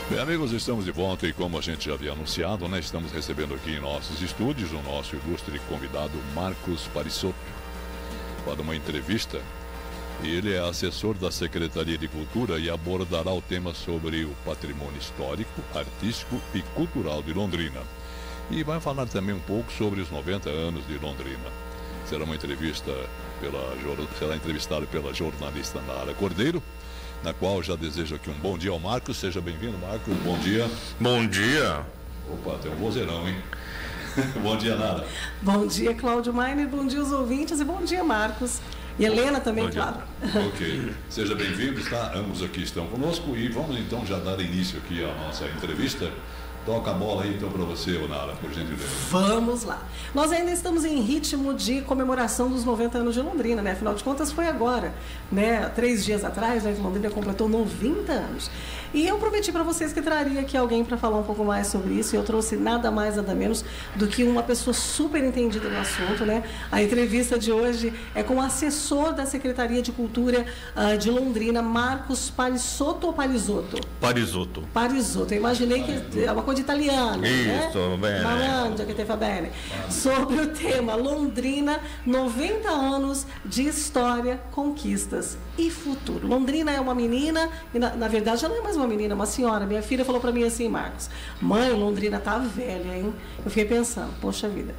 Bem, amigos, estamos de volta e como a gente já havia anunciado, né, estamos recebendo aqui em nossos estúdios o nosso ilustre convidado Marcos Parisotto para uma entrevista. Ele é assessor da Secretaria de Cultura e abordará o tema sobre o patrimônio histórico, artístico e cultural de Londrina. E vai falar também um pouco sobre os 90 anos de Londrina. Será uma entrevista será entrevistado pela jornalista Nara Cordeiro, na qual já desejo aqui um bom dia ao Marcos. Seja bem-vindo, Marcos. Bom dia. Bom dia. Opa, tem um vozeirão, hein? Bom dia, Nara. Bom dia, Cláudio Mainer. Bom dia, os ouvintes. E bom dia, Marcos. E Helena também, claro. Ok. Seja bem-vindo, tá? Ambos aqui estão conosco e vamos então já dar início aqui à nossa entrevista. Toca a bola aí então para você, Nara, por gentileza. Vamos lá. Nós ainda estamos em ritmo de comemoração dos 90 anos de Londrina, né? Afinal de contas foi agora, né? 3 dias atrás, né? Londrina completou 90 anos. E eu prometi para vocês que traria aqui alguém para falar um pouco mais sobre isso. E eu trouxe nada mais, nada menos do que uma pessoa super entendida no assunto, né? A entrevista de hoje é com o assessor da Secretaria de Cultura de Londrina, Marcos Parisotto ou Parisotto? Parisotto. Parisotto. Eu imaginei que é uma coisa de italiano, isso, né? bene. Malândia, que te fa bene. Sobre o tema Londrina, 90 anos de história, conquistas e futuro. Londrina é uma menina, e na verdade ela não é mais uma menina, é uma senhora. Minha filha falou para mim assim, Marcos, mãe, Londrina tá velha, hein? Eu fiquei pensando, poxa vida.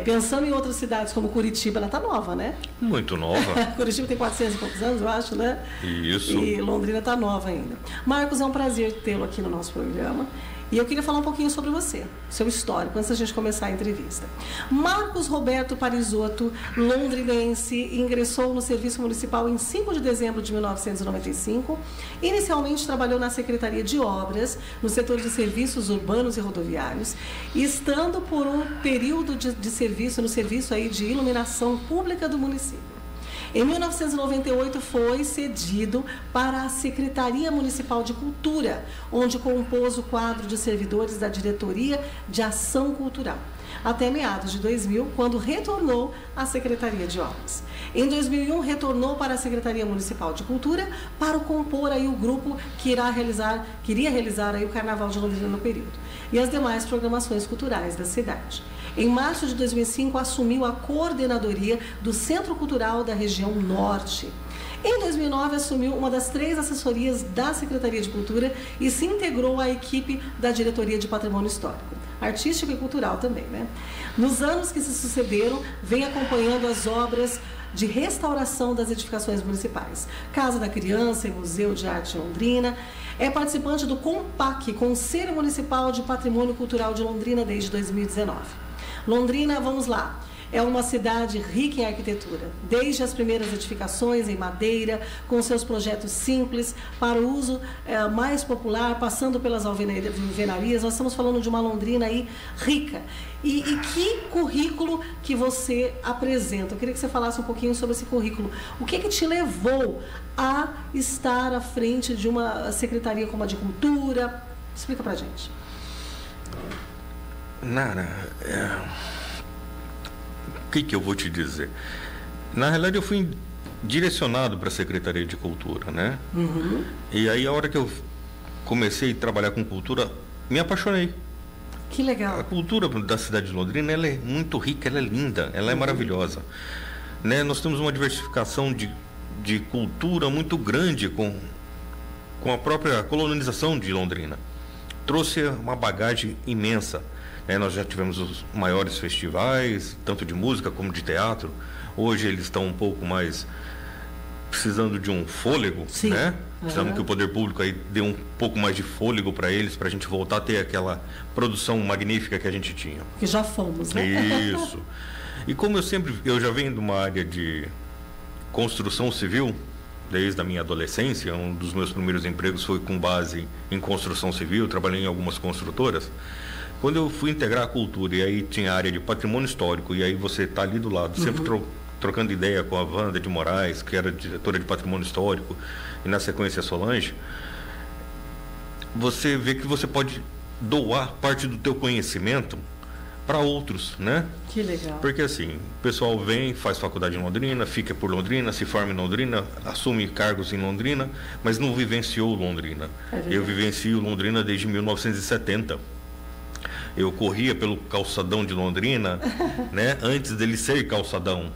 Pensando em outras cidades como Curitiba, ela tá nova, né? Muito nova. Curitiba tem 400 e poucos anos, eu acho, né? Isso. E Londrina tá nova ainda. Marcos, é um prazer tê-lo aqui no nosso programa. E eu queria falar um pouquinho sobre você, seu histórico, antes da gente começar a entrevista. Marcos Roberto Parisotto, londrinense, ingressou no Serviço Municipal em 5 de dezembro de 1995. Inicialmente trabalhou na Secretaria de Obras, no setor de serviços urbanos e rodoviários, e estando por um período de serviço, no serviço aí de iluminação pública do município. Em 1998 foi cedido para a Secretaria Municipal de Cultura, onde compôs o quadro de servidores da Diretoria de Ação Cultural, até meados de 2000, quando retornou à Secretaria de Obras. Em 2001, retornou para a Secretaria Municipal de Cultura para compor aí o grupo que queria realizar aí o Carnaval de Londrina no período, e as demais programações culturais da cidade. Em março de 2005, assumiu a coordenadoria do Centro Cultural da região Norte. Em 2009, assumiu uma das 3 assessorias da Secretaria de Cultura e se integrou à equipe da Diretoria de Patrimônio Histórico, Artístico e Cultural também, né? Nos anos que se sucederam, vem acompanhando as obras de restauração das edificações municipais, Casa da Criança e Museu de Arte Londrina. É participante do COMPAC, Conselho Municipal de Patrimônio Cultural de Londrina, desde 2019. Londrina, vamos lá, é uma cidade rica em arquitetura, desde as primeiras edificações em madeira, com seus projetos simples, para o uso mais popular, passando pelas alvenarias. Nós estamos falando de uma Londrina aí rica. E que currículo que você apresenta? Eu queria que você falasse um pouquinho sobre esse currículo. O que te levou a estar à frente de uma secretaria como a de Cultura? Explica pra gente. Nara, o que eu vou te dizer? Na realidade, eu fui direcionado para a Secretaria de Cultura, né? Uhum. E aí, a hora que eu comecei a trabalhar com cultura, me apaixonei. Que legal. A cultura da cidade de Londrina, ela é muito rica, ela é linda, ela é maravilhosa, né? Nós temos uma diversificação de cultura muito grande com a própria colonização de Londrina. Trouxe uma bagagem imensa. Nós já tivemos os maiores festivais, tanto de música como de teatro. Hoje eles estão um pouco mais precisando de um fôlego, sim, né? Precisamos que o poder público aí dê um pouco mais de fôlego para eles, para a gente voltar a ter aquela produção magnífica que a gente tinha. Que já fomos, né? Isso. E como eu já venho de uma área de construção civil, desde a minha adolescência, um dos meus primeiros empregos foi com base em construção civil, trabalhei em algumas construtoras. Quando eu fui integrar a cultura, e aí tinha a área de patrimônio histórico, e aí você está ali do lado, sempre trocando ideia com a Wanda de Moraes, que era diretora de patrimônio histórico, e na sequência a Solange, você vê que você pode doar parte do teu conhecimento para outros, né? Que legal. Porque assim, o pessoal vem, faz faculdade em Londrina, fica por Londrina, se forma em Londrina, assume cargos em Londrina, mas não vivenciou Londrina. Eu vivencio Londrina desde 1970. Eu corria pelo calçadão de Londrina, né? Antes dele ser calçadão,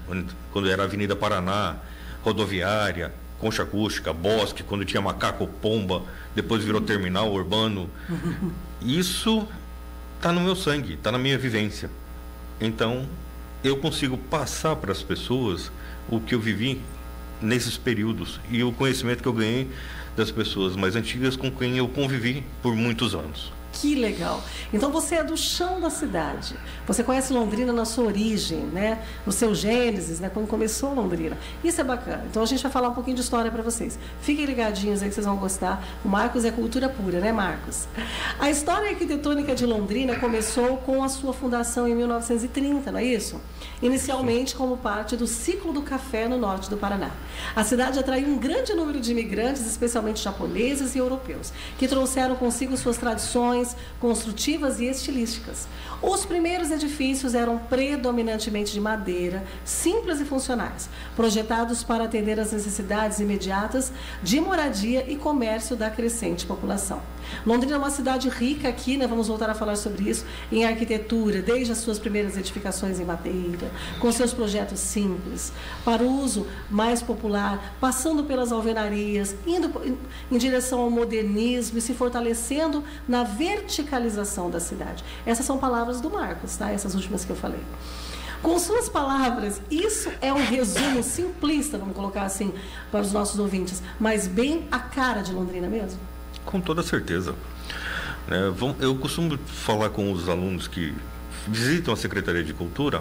quando era Avenida Paraná, rodoviária, concha acústica, bosque, quando tinha macaco, pomba, depois virou terminal urbano. Isso está no meu sangue, está na minha vivência. Então, eu consigo passar para as pessoas o que eu vivi nesses períodos e o conhecimento que eu ganhei das pessoas mais antigas com quem eu convivi por muitos anos. Que legal. Então você é do chão da cidade. Você conhece Londrina na sua origem, né? No seu gênesis, né? Quando começou Londrina. Isso é bacana. Então a gente vai falar um pouquinho de história para vocês. Fiquem ligadinhos aí que vocês vão gostar. O Marcos é cultura pura, né, Marcos? A história arquitetônica de Londrina começou com a sua fundação em 1930, não é isso? Inicialmente como parte do ciclo do café no norte do Paraná. A cidade atraiu um grande número de imigrantes, especialmente japoneses e europeus, que trouxeram consigo suas tradições construtivas e estilísticas. Os primeiros edifícios eram predominantemente de madeira, simples e funcionais, projetados para atender às necessidades imediatas de moradia e comércio da crescente população. Londrina é uma cidade rica aqui, né? Vamos voltar a falar sobre isso, em arquitetura, desde as suas primeiras edificações em madeira, com seus projetos simples, para o uso mais popular, passando pelas alvenarias, indo em direção ao modernismo e se fortalecendo na verticalização da cidade. Essas são palavras do Marcos, tá? Essas últimas que eu falei. Com suas palavras, isso é um resumo simplista, vamos colocar assim, para os nossos ouvintes, mas bem a cara de Londrina mesmo? Com toda certeza. Eu costumo falar com os alunos que visitam a Secretaria de Cultura,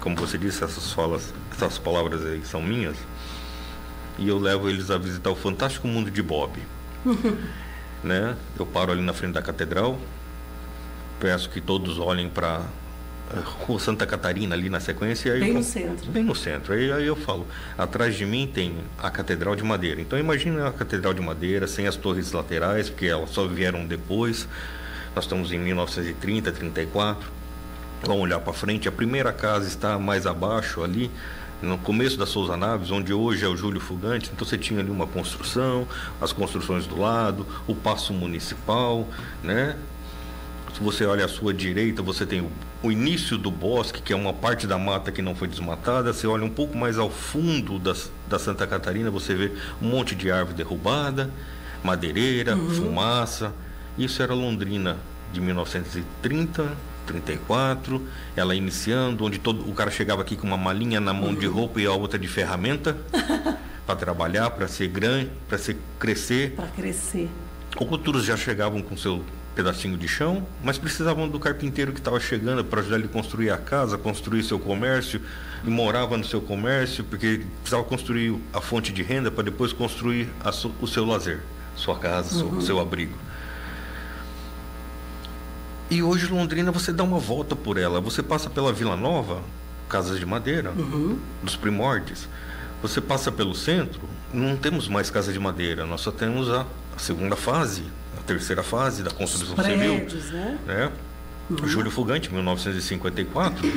como você disse, essas palavras aí são minhas, e eu levo eles a visitar o fantástico mundo de Bob. Né? Eu paro ali na frente da catedral, peço que todos olhem para Rua Santa Catarina ali na sequência. Bem no centro. Bem no centro. Aí eu falo, atrás de mim tem a Catedral de Madeira. Então imagina a Catedral de Madeira sem as torres laterais, porque elas só vieram depois. Nós estamos em 1930, 34. Vamos olhar para frente. A primeira casa está mais abaixo ali, no começo da Souza Naves, onde hoje é o Júlio Fugante. Então você tinha ali uma construção, as construções do lado, o Paço Municipal, né? Se você olha à sua direita, você tem o início do bosque, que é uma parte da mata que não foi desmatada. Você olha um pouco mais ao fundo da Santa Catarina, você vê um monte de árvore derrubada, madeireira, fumaça. Isso era Londrina de 1930, 34, ela iniciando, onde o cara chegava aqui com uma malinha na mão de roupa e a outra de ferramenta para trabalhar, para ser grande, para crescer. Para crescer. Outros já chegavam com seu pedacinho de chão, mas precisavam do carpinteiro que estava chegando para ajudar ele a construir a casa, construir seu comércio, e morava no seu comércio, porque precisava construir a fonte de renda para depois construir o seu lazer, sua casa, o seu abrigo. E hoje Londrina, você dá uma volta por ela, você passa pela Vila Nova, casas de madeira, dos primórdios, você passa pelo centro, não temos mais casa de madeira, nós só temos a segunda fase, terceira fase da construção prédios, civil, né? Júlio Fugante, 1954,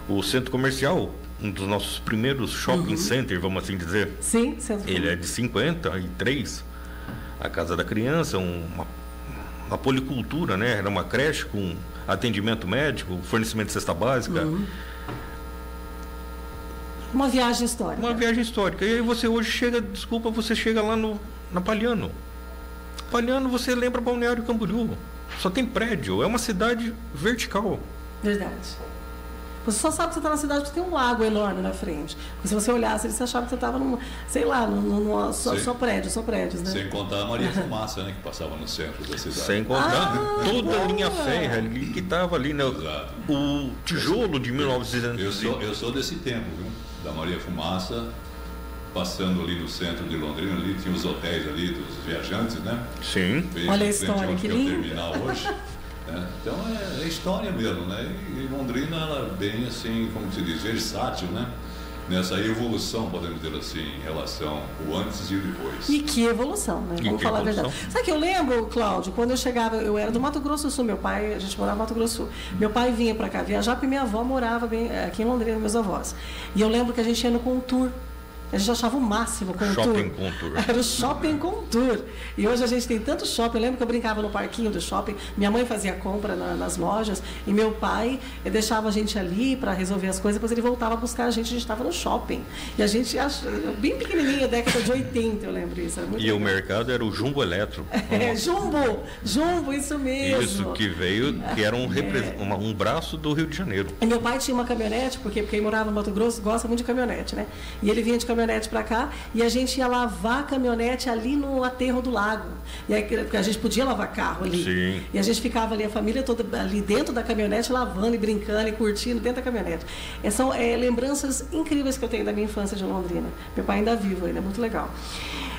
o centro comercial, um dos nossos primeiros shopping center, vamos assim dizer. Sim, centro. Ele é de 53. A Casa da Criança, uma policultura, né? Era uma creche com atendimento médico, fornecimento de cesta básica. Uma viagem histórica. Uma viagem histórica. E aí você hoje chega lá na Palhano. Palhano, você lembra Balneário Camboriú. Só tem prédio, é uma cidade vertical. Verdade. Você só sabe que você está na cidade porque tem um lago enorme na frente. Porque se você olhasse, você achava que você estava só prédios, né? Sem contar a Maria Fumaça, né, que passava no centro da cidade. Sem contar toda a linha férrea ali que estava ali, né? Exato. O tijolo de 1900. Eu sou desse tempo, viu? Da Maria Fumaça, passando ali no centro de Londrina, ali tinha os hotéis ali dos viajantes, né? Sim. Olha a história, que lindo. Terminal hoje. Né? Então é história mesmo, né? E Londrina, ela é bem assim, como se diz, versátil, né? nessa evolução, podemos dizer assim, em relação ao antes e o depois. E que evolução, né? Vamos falar a verdade. Sabe que eu lembro, Cláudio, quando eu chegava, eu era do Mato Grosso do Sul, meu pai, a gente morava no Mato Grosso do Sul. Meu pai vinha para cá viajar porque minha avó morava bem aqui em Londrina, meus avós. E eu lembro que a gente ia no Contour. A gente achava o máximo com o Shopping com tour. Era o shopping com tour. E hoje a gente tem tanto shopping. Eu lembro que eu brincava no parquinho do shopping. Minha mãe fazia compra nas lojas. E meu pai deixava a gente ali para resolver as coisas. Depois ele voltava a buscar a gente. A gente estava no shopping. E a gente, bem pequenininha, década de 80, eu lembro isso. Era muito legal. O mercado era o Jumbo Eletro. Jumbo, isso mesmo. Isso que veio, que era um braço do Rio de Janeiro. E meu pai tinha uma caminhonete, porque quem morava no Mato Grosso gosta muito de caminhonete, né? E ele vinha de caminhonete para cá e a gente ia lavar a caminhonete ali no aterro do lago. E aí, porque a gente podia lavar carro ali. Sim. E a gente ficava ali, a família toda ali dentro da caminhonete, lavando e brincando e curtindo dentro da caminhonete. São lembranças incríveis que eu tenho da minha infância de Londrina. Meu pai ainda vivo ainda, é muito legal.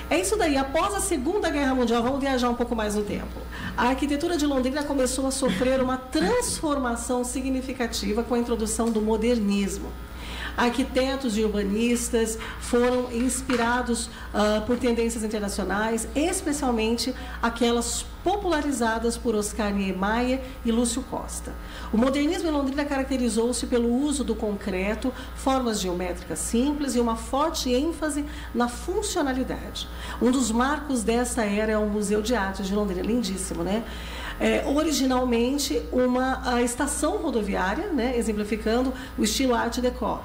É isso daí. Após a Segunda Guerra Mundial, vamos viajar um pouco mais no tempo. A arquitetura de Londrina começou a sofrer uma transformação significativa com a introdução do modernismo. Arquitetos e urbanistas foram inspirados por tendências internacionais, especialmente aquelas popularizadas por Oscar Niemeyer e Lúcio Costa. O modernismo em Londrina caracterizou-se pelo uso do concreto, formas geométricas simples e uma forte ênfase na funcionalidade. Um dos marcos dessa era é o Museu de Arte de Londrina, lindíssimo, né? Originalmente uma estação rodoviária, né, exemplificando o estilo Art Deco,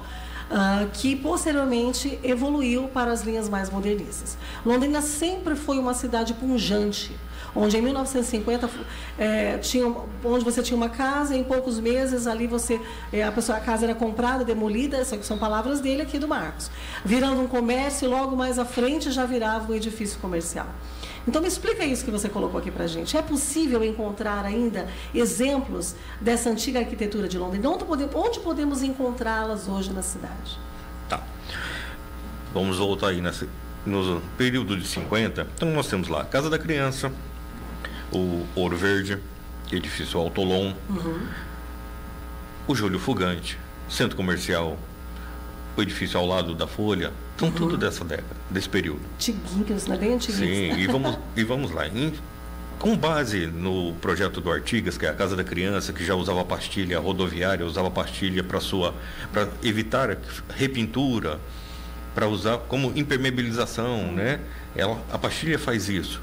que posteriormente evoluiu para as linhas mais modernistas. Londrina sempre foi uma cidade pujante, onde em 1950 onde você tinha uma casa, em poucos meses ali a casa era comprada, demolida, essas são palavras dele aqui do Marcos, virando um comércio e logo mais à frente já virava um edifício comercial. Então me explica isso que você colocou aqui para a gente. É possível encontrar ainda exemplos dessa antiga arquitetura de Londrina? Onde podemos encontrá-las hoje na cidade? Tá. Vamos voltar aí no período de 50. Então nós temos lá a Casa da Criança, o Ouro Verde, edifício Autolon, o Júlio Fugante, Centro Comercial, o edifício ao lado da Folha. Então, tudo dessa década, desse período. Antiguinhos, né? Bem antiguinhos. Sim, e vamos lá. Com base no projeto do Artigas, que é a Casa da Criança, que já usava pastilha rodoviária, usava pastilha para evitar repintura, para usar como impermeabilização, né? A pastilha faz isso.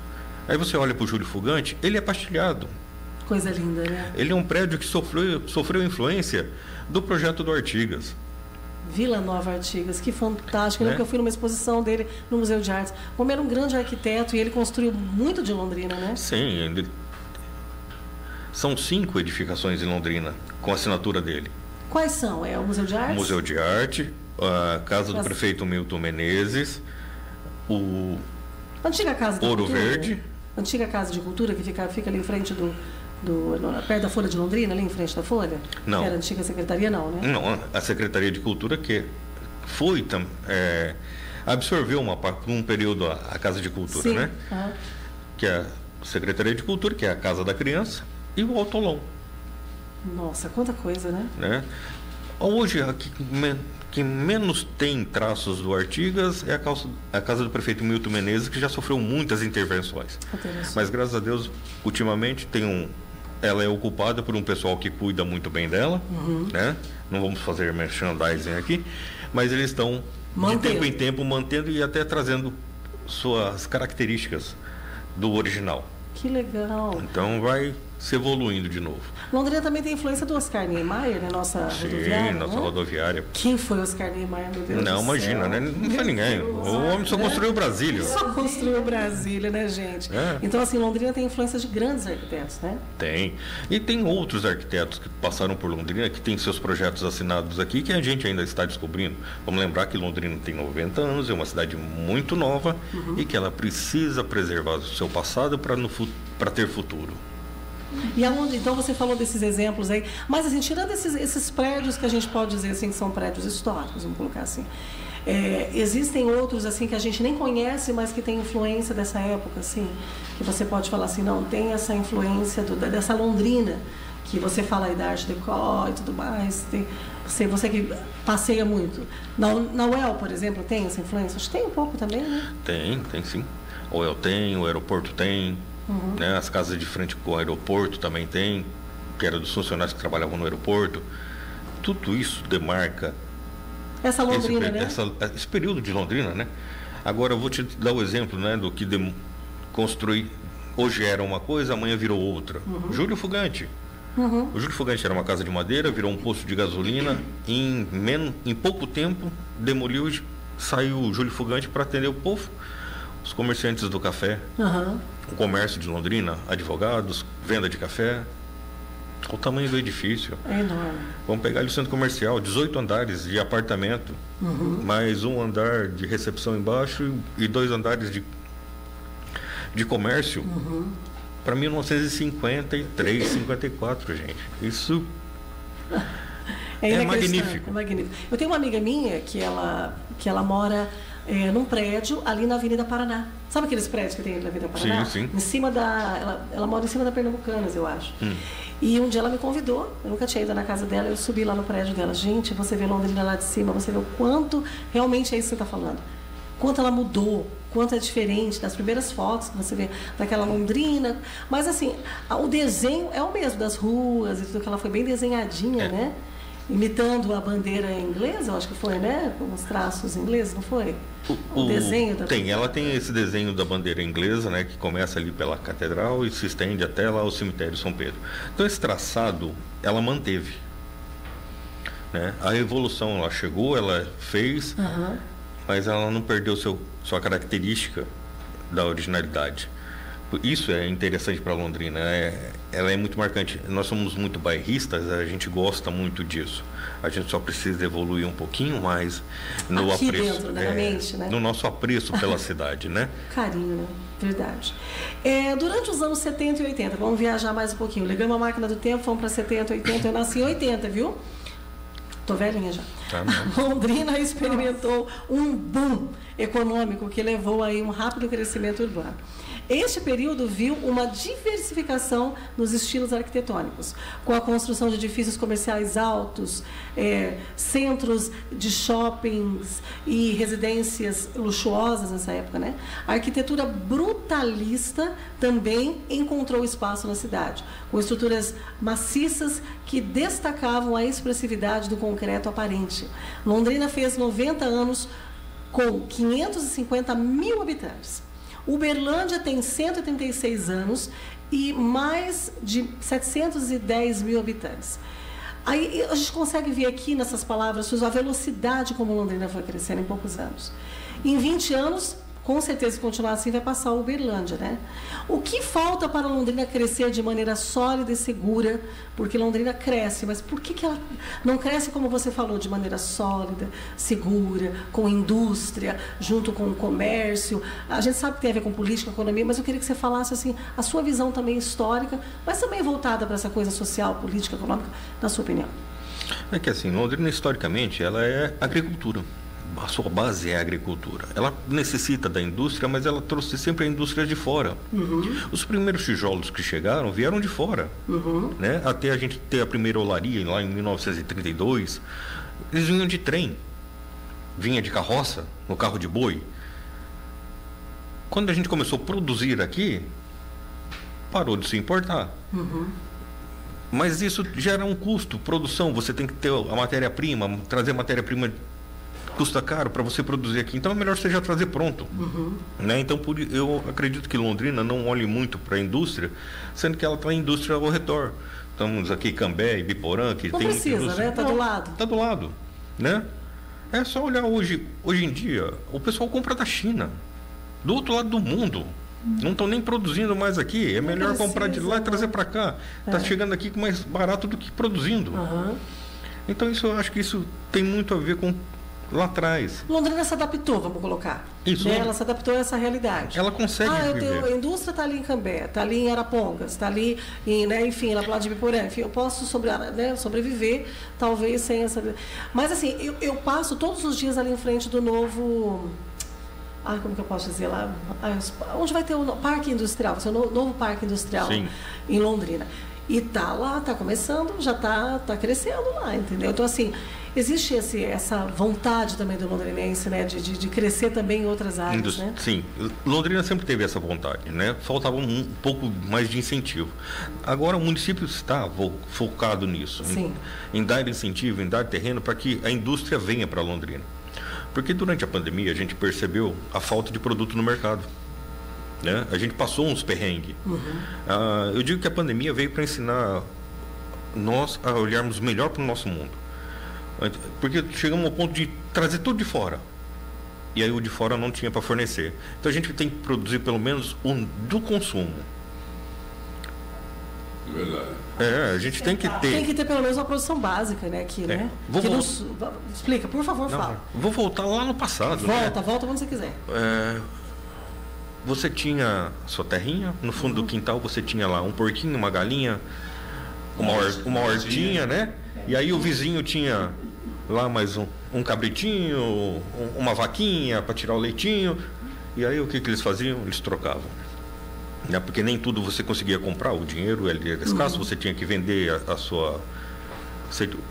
Aí você olha para o Júlio Fugante, ele é pastilhado. Coisa linda, né? Ele é um prédio que sofreu influência do projeto do Artigas. Vila Nova Artigas, que fantástico. Eu lembro que eu fui numa exposição dele no Museu de Artes. Como era um grande arquiteto e ele construiu muito de Londrina, né? Sim. São 5 edificações em Londrina com a assinatura dele. Quais são? É o Museu de Arte? O Museu de Arte, a Casa do Prefeito Milton Menezes, a antiga Casa de Ouro Cultura, Verde. A antiga Casa de Cultura que fica ali em frente perto da Folha de Londrina, ali em frente da Folha? Não. Era a antiga secretaria, não, né? Não, a Secretaria de Cultura que foi absorveu por um período a Casa de Cultura, sim, né? Que é a Secretaria de Cultura, que é a Casa da Criança, e o Autolon. Nossa, quanta coisa, né? Hoje, que menos tem traços do Artigas é a Casa do Prefeito Milton Menezes, que já sofreu muitas intervenções. Mas, graças a Deus, ultimamente ela é ocupada por um pessoal que cuida muito bem dela, né? Não vamos fazer merchandising aqui, mas eles estão de tempo em tempo mantendo e até trazendo suas características do original. Que legal. Então vai se evoluindo de novo. Londrina também tem influência do Oscar Niemeyer, né? Nossa rodoviária. Sim, nossa rodoviária. Quem foi Oscar Niemeyer, meu Deus? Não, imagina, né? Não foi ninguém. O homem só construiu Brasília. Só construiu Brasília, né, gente? Então, assim, Londrina tem influência de grandes arquitetos, né? Tem. E tem outros arquitetos que passaram por Londrina, que têm seus projetos assinados aqui, que a gente ainda está descobrindo. Vamos lembrar que Londrina tem 90 anos, é uma cidade muito nova e que ela precisa preservar o seu passado para ter futuro. E aonde, então você falou desses exemplos aí, mas assim, tirando esses prédios que a gente pode dizer assim que são prédios históricos, vamos colocar assim, existem outros assim que a gente nem conhece, mas que tem influência dessa época, assim, que você pode falar assim, não, tem essa influência dessa Londrina, que você fala aí da Art Deco e tudo mais, Você que passeia muito. Na UEL, por exemplo, tem essa influência? Acho que tem um pouco também, né? Tem sim. O UEL tem, o aeroporto tem, né? As casas de frente com o aeroporto também tem, que era dos funcionários que trabalhavam no aeroporto. Tudo isso demarca essa Londrina, né? Esse período de Londrina, né? Agora eu vou te dar o exemplo, né, do que construir. Hoje era uma coisa, amanhã virou outra. Júlio Fugante. O Júlio Fugante era uma casa de madeira, virou um posto de gasolina. Em pouco tempo, demoliu e saiu o Júlio Fugante para atender o povo. Os comerciantes do café, o comércio de Londrina, advogados, venda de café. Olha o tamanho do edifício. É enorme. Vamos pegar ali o centro comercial, 18 andares de apartamento, mais um andar de recepção embaixo e 2 andares de comércio. Para 1953, 54, gente. Isso é magnífico. É magnífico. Eu tenho uma amiga minha que ela mora num prédio ali na Avenida Paraná. Sabe aqueles prédios que tem ali na Avenida Paraná? Sim. Em cima ela mora em cima da Pernambucanas, eu acho. E um dia ela me convidou, eu nunca tinha ido na casa dela, eu subi lá no prédio dela. Gente, você vê Londrina lá de cima, você vê o quanto realmente é isso que você está falando. Quanto ela mudou, quanto é diferente das primeiras fotos que você vê daquela Londrina. Mas assim, o desenho é o mesmo das ruas e tudo, que ela foi bem desenhadinha, né? Imitando a bandeira inglesa, eu acho que foi, né? Com os traços ingleses, não foi? O desenho da ela tem esse desenho da bandeira inglesa, né? Que começa ali pela catedral e se estende até lá ao cemitério São Pedro. Então esse traçado, ela manteve. Né? A revolução, ela chegou, ela fez, mas ela não perdeu sua característica da originalidade. Isso é interessante para Londrina, ela é muito marcante. Nós somos muito bairristas, a gente gosta muito disso. A gente só precisa evoluir um pouquinho mais no aqui apreço, dentro, né, na mente, né? no nosso apreço pela cidade, né? Carinho, né? Verdade. Durante os anos 70 e 80, vamos viajar mais um pouquinho. Ligamos a máquina do tempo, fomos para 70, 80. Eu nasci em 80, viu? Tô velhinha já. Londrina experimentou um boom econômico que levou aí um rápido crescimento urbano. Este período viu uma diversificação nos estilos arquitetônicos, com a construção de edifícios comerciais altos, centros de shoppings e residências luxuosas nessa época, né? A arquitetura brutalista também encontrou espaço na cidade, com estruturas maciças que destacavam a expressividade do concreto aparente. Londrina fez 90 anos com 550 mil habitantes. Uberlândia tem 136 anos e mais de 710 mil habitantes. Aí a gente consegue ver aqui nessas palavras a velocidade como Londrina foi crescendo em poucos anos. Em 20 anos, com certeza, se continuar assim, vai passar o Uberlândia, né? O que falta para Londrina crescer de maneira sólida e segura? Porque Londrina cresce, mas por que ela não cresce, como você falou, de maneira sólida, segura, com indústria, junto com o comércio? A gente sabe que tem a ver com política, economia, mas eu queria que você falasse assim, a sua visão também histórica, mas também voltada para essa coisa social, política, econômica, na sua opinião. É que assim, Londrina, historicamente, ela é agricultura. A sua base é a agricultura. Ela necessita da indústria, mas ela trouxe sempre a indústria de fora. Os primeiros tijolos que chegaram vieram de fora. Né? Até a gente ter a primeira olaria, lá em 1932, eles vinham de trem. Vinha de carroça, no carro de boi. Quando a gente começou a produzir aqui, parou de se importar. Mas isso gera um custo, produção. Você tem que ter a matéria-prima, trazer matéria-prima custa caro para você produzir aqui, então é melhor você já trazer pronto. Né? Então eu acredito que Londrina não olhe muito para a indústria, sendo que ela tem indústria ao redor. Estamos aqui Cambé, Ibiporã, que não tem precisa, indústria. né? Está do lado. Está do lado, né? É só olhar hoje em dia, o pessoal compra da China, do outro lado do mundo. Não estão nem produzindo mais aqui, é melhor comprar de lá e trazer para cá. Está chegando aqui mais barato do que produzindo. Então eu acho que isso tem muito a ver com lá atrás. Londrina se adaptou, vamos colocar. Isso. Né? Ela se adaptou a essa realidade. Ela consegue viver. A indústria está ali em Cambé, está ali em Arapongas, está ali, enfim, lá para lado de Ibiporã. Enfim, eu posso sobreviver, talvez sem essa... Mas assim, eu passo todos os dias ali em frente do novo... como que eu posso dizer lá? Onde vai ter o Parque Industrial, o novo Parque Industrial. Sim. Em Londrina. E tá lá, tá começando, já tá crescendo lá, entendeu? Então, assim, Existe essa vontade também do londrinense, né, de crescer também em outras áreas, né? Sim, Londrina sempre teve essa vontade, né? Faltava um pouco mais de incentivo. Agora o município está focado nisso, em dar incentivo, em dar terreno para que a indústria venha para Londrina. Porque durante a pandemia a gente percebeu a falta de produto no mercado. Né? A gente passou uns perrengues. Eu digo que a pandemia veio para ensinar nós a olharmos melhor para o nosso mundo. Porque chegamos ao ponto de trazer tudo de fora. E aí o de fora não tinha para fornecer. Então a gente tem que produzir pelo menos do consumo. Verdade. A gente tem que ter... Tem que ter pelo menos uma produção básica, né? Aqui, né? Explica, por favor, fala. Vou voltar lá no passado. Volta quando você quiser. Você tinha sua terrinha, no fundo do quintal você tinha lá um porquinho, uma galinha, uma hortinha, né? E aí o vizinho tinha lá mais um cabritinho, uma vaquinha para tirar o leitinho. E aí o que eles faziam? Eles trocavam. Né? Porque nem tudo você conseguia comprar, o dinheiro era escasso, você tinha que vender a sua...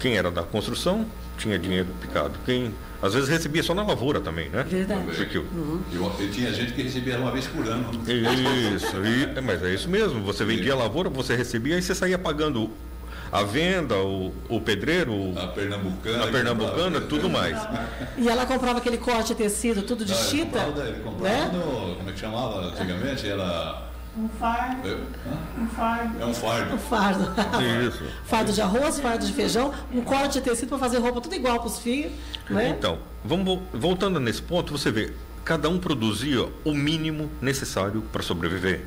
Quem era da construção tinha dinheiro picado. Quem às vezes recebia só na lavoura também, né? Verdade. Porque... E tinha gente que recebia uma vez por ano. Isso, mas é isso mesmo. Você vendia a lavoura, você recebia e você saía pagando a venda, o pedreiro, a pernambucana, tudo mais. E ela comprava aquele corte de tecido, tudo de chita, ele comprava né? Como é que chamava antigamente? Era... Um fardo. É um fardo. Um fardo. Isso. Fardo de arroz, fardo de feijão, um corte de tecido para fazer roupa tudo igual para os filhos, né? Então, voltando nesse ponto, você vê, cada um produzia o mínimo necessário para sobreviver.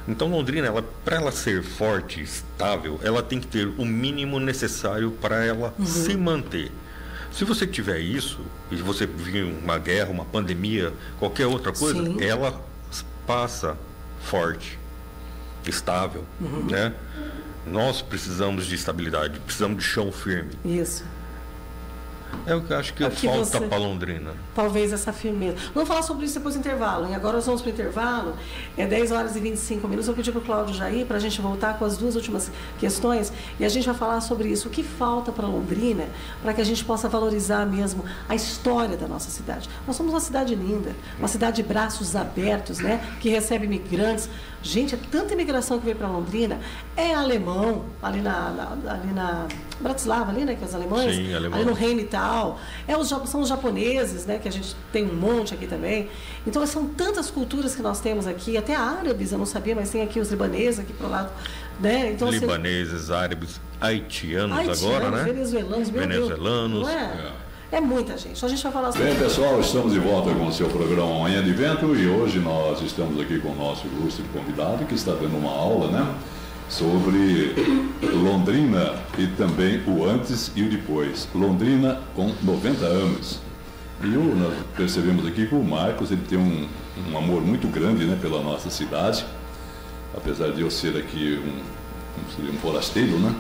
Então, Londrina, para ela ser forte, estável, ela tem que ter o mínimo necessário para ela se manter. Se você tiver isso, e você vir uma guerra, uma pandemia, qualquer outra coisa, ela passa forte, estável, né? Nós precisamos de estabilidade, precisamos de chão firme. Isso. É o que eu acho que falta para Londrina. Talvez essa firmeza. Vamos falar sobre isso depois do intervalo, hein? Agora nós vamos para o intervalo, 10 horas e 25 minutos. Eu pedi para o Cláudio Jair para a gente voltar com as duas últimas questões e a gente vai falar sobre isso. O que falta para Londrina para que a gente possa valorizar mesmo a história da nossa cidade. Nós somos uma cidade linda, uma cidade de braços abertos, né? Que recebe imigrantes. Gente, é tanta imigração que veio para Londrina. É alemão, ali na Bratislava, ali, né? Que é os alemães. Sim, alemão. Ali no Reino e tal. São os japoneses, né? Que a gente tem um monte aqui também. Então, são tantas culturas que nós temos aqui. Até árabes, eu não sabia, mas tem aqui os libaneses aqui pro lado. Né? Então, libaneses, árabes, haitianos agora, né? Venezuelanos, meu venezuelanos. Deus, não é? É muita gente. Então a gente vai falar sobre Bem, pessoal, estamos de volta com o seu programa Manhã de Vento e hoje nós estamos aqui com o nosso ilustre convidado que está dando uma aula, né, sobre Londrina e também o antes e o depois. Londrina com 90 anos. E nós percebemos aqui que o Marcos ele tem um amor muito grande, né, pela nossa cidade, apesar de eu ser aqui um forasteiro, né?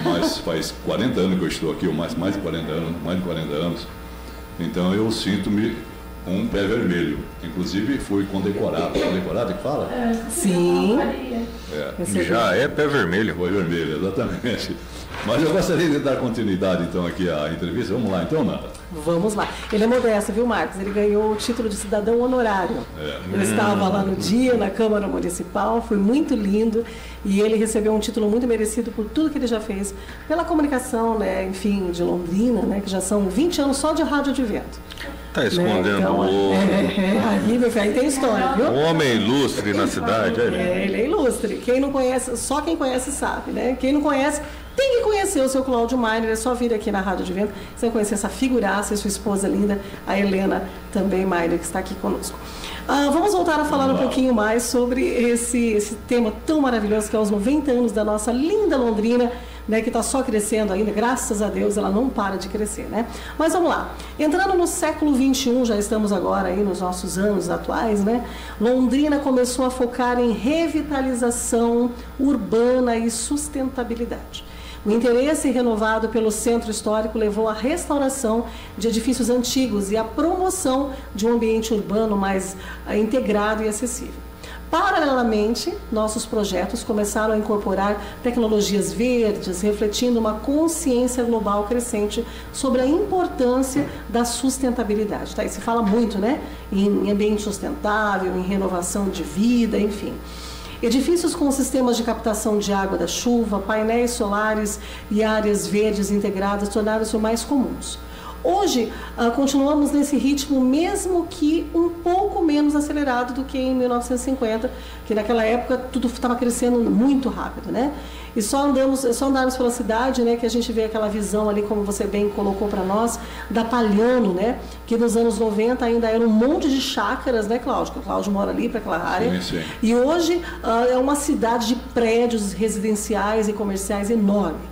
Mas faz 40 anos que eu estou aqui, ou mais de 40 anos. Então eu sinto-me um pé vermelho. Inclusive fui condecorado. Condecorado que fala? Sim. Já é pé vermelho. Foi vermelho, exatamente. Mas eu gostaria de dar continuidade então aqui à entrevista. Vamos lá então, Nanda. Vamos lá. Ele é modesto, viu, Marcos? Ele ganhou o título de cidadão honorário. Eu estava lá no dia, na Câmara Municipal, foi muito lindo. E ele recebeu um título muito merecido por tudo que ele já fez pela comunicação, né, enfim, de Londrina, né, que já são 20 anos só de rádio de vento. Tá escondendo então, o aí, meu filho, aí tem história, viu? Um homem ilustre na cidade. Ele é ilustre. Quem não conhece, só quem conhece sabe, né? Quem não conhece, tem que conhecer o seu Cláudio Miner. É só vir aqui na Rádio de Vento. Você vai conhecer essa figuraça e sua esposa linda, a Helena também Miner, que está aqui conosco. Vamos voltar a falar um pouquinho mais sobre esse tema tão maravilhoso que é os 90 anos da nossa linda Londrina, né, que está só crescendo ainda, graças a Deus, ela não para de crescer, né? Mas vamos lá, entrando no século XXI, já estamos agora aí nos nossos anos atuais, né? Londrina começou a focar em revitalização urbana e sustentabilidade. O interesse renovado pelo centro histórico levou à restauração de edifícios antigos e à promoção de um ambiente urbano mais integrado e acessível. Paralelamente, nossos projetos começaram a incorporar tecnologias verdes, refletindo uma consciência global crescente sobre a importância da sustentabilidade. Tá? E se fala muito, né, em ambiente sustentável, em renovação de vida, enfim. Edifícios com sistemas de captação de água da chuva, painéis solares e áreas verdes integradas tornaram-se mais comuns. Hoje, continuamos nesse ritmo, mesmo que um pouco menos acelerado do que em 1950, que naquela época tudo estava crescendo muito rápido, né? E só andarmos pela cidade, né, que a gente vê aquela visão ali, como você bem colocou para nós, da Palhano, né? Que nos anos 90 ainda era um monte de chácaras, né, Cláudio? O Cláudio mora ali para aquela área. Sim, sim. E hoje é uma cidade de prédios residenciais e comerciais enorme.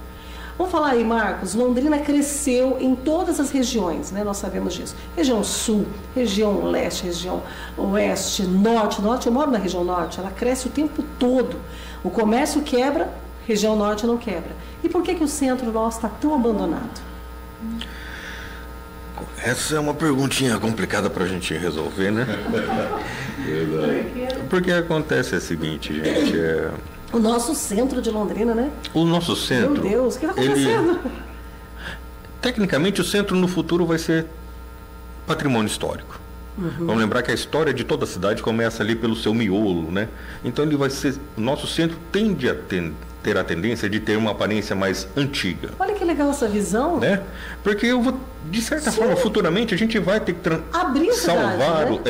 Vamos falar aí, Marcos, Londrina cresceu em todas as regiões, né? Nós sabemos disso. Região sul, região leste, região oeste, norte. Eu moro na região norte, ela cresce o tempo todo. O comércio quebra, região norte não quebra. E por que o centro nosso está tão abandonado? Essa é uma perguntinha complicada para a gente resolver, né? Verdade. Porque acontece o seguinte, gente, O nosso centro de Londrina, né? o nosso centro... Meu Deus, o que está acontecendo? Tecnicamente, o centro no futuro vai ser patrimônio histórico. Vamos lembrar que a história de toda a cidade começa ali pelo seu miolo, né? Então ele vai ser... O nosso centro tende a ter a tendência de ter uma aparência mais antiga. Olha que legal essa visão. Né? Porque eu vou, de certa forma, futuramente a gente vai ter que abrir a cidade,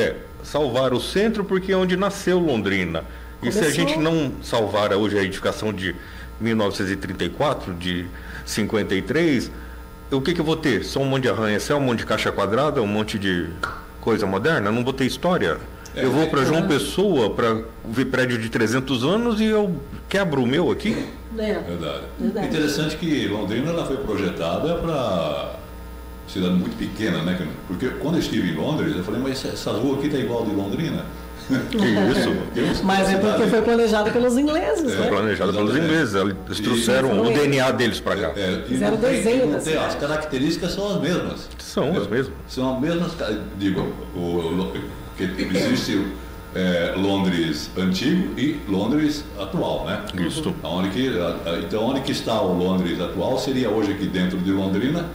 salvar o centro, porque é onde nasceu Londrina. E se a gente não salvar hoje a edificação de 1934, de 53, o que eu vou ter? Só um monte de arranha-céu, um monte de caixa quadrada, um monte de coisa moderna? Não vou ter história. Eu vou para João Pessoa para ver prédio de 300 anos e eu quebro o meu aqui? Verdade. Interessante que Londrina ela foi projetada para cidade muito pequena, né? Porque quando eu estive em Londres, eu falei, mas essa rua aqui está igual de Londrina? Que isso? Mas é porque foi planejado pelos ingleses, né? Planejado pelos ingleses. Eles trouxeram o DNA deles para cá. Fizeram o desenho da cidade. As características são as mesmas. São as mesmas. São as mesmas. Digo, existe Londres antigo e Londres atual, né? Isso. Então, onde que está o Londres atual seria hoje aqui dentro de Londrina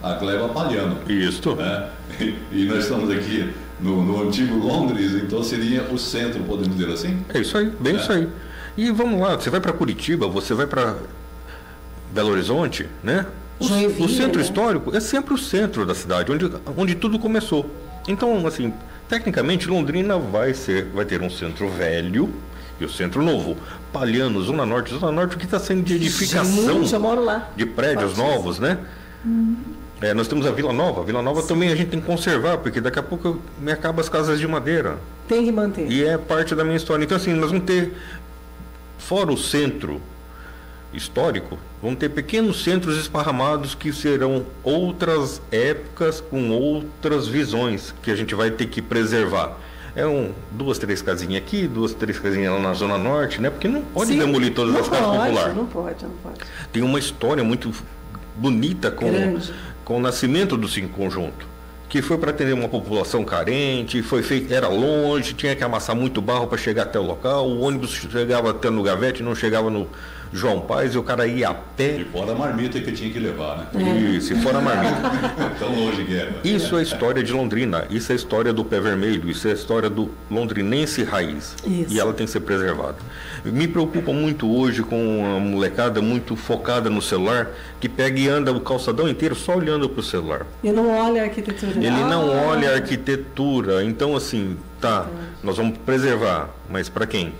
a Gleba Palhano. Isso. Né? E nós estamos aqui no antigo Londres, então seria o centro, podemos dizer assim? É isso aí, bem isso aí. E vamos lá, você vai para Curitiba, você vai para Belo Horizonte, né? O centro histórico é sempre o centro da cidade, onde tudo começou. Então, assim, tecnicamente, Londrina vai ter um centro velho e o centro novo. Palhano, Zona Norte, o que está sendo de edificação eu moro lá. De prédios novos, né? Nós temos a Vila Nova também a gente tem que conservar, porque daqui a pouco me acaba as casas de madeira. Tem que manter. E é parte da minha história. Então, assim, nós vamos ter, fora o centro histórico, vamos ter pequenos centros esparramados que serão outras épocas com outras visões que a gente vai ter que preservar. 2, 3 casinhas aqui, 2, 3 casinhas lá na Zona Norte, né? Porque não pode demolir todas as casas populares. Não pode. Tem uma história muito bonita com o nascimento do Cinco Conjunto, que foi para atender uma população carente, era longe, tinha que amassar muito barro para chegar até o local, o ônibus chegava até no Gavete, não chegava no João Paz, e o cara ia a pé. E fora a marmita que tinha que levar, né? Isso, e fora a marmita. Tão longe que era. Isso é a história de Londrina, isso é a história do pé vermelho, isso é a história do londrinense raiz. Isso. E ela tem que ser preservada. Me preocupa muito hoje com a molecada muito focada no celular, que pega e anda o calçadão inteiro só olhando para o celular. E não olha a arquitetura. Ele não olha a arquitetura. Então, assim, nós vamos preservar, mas para quem?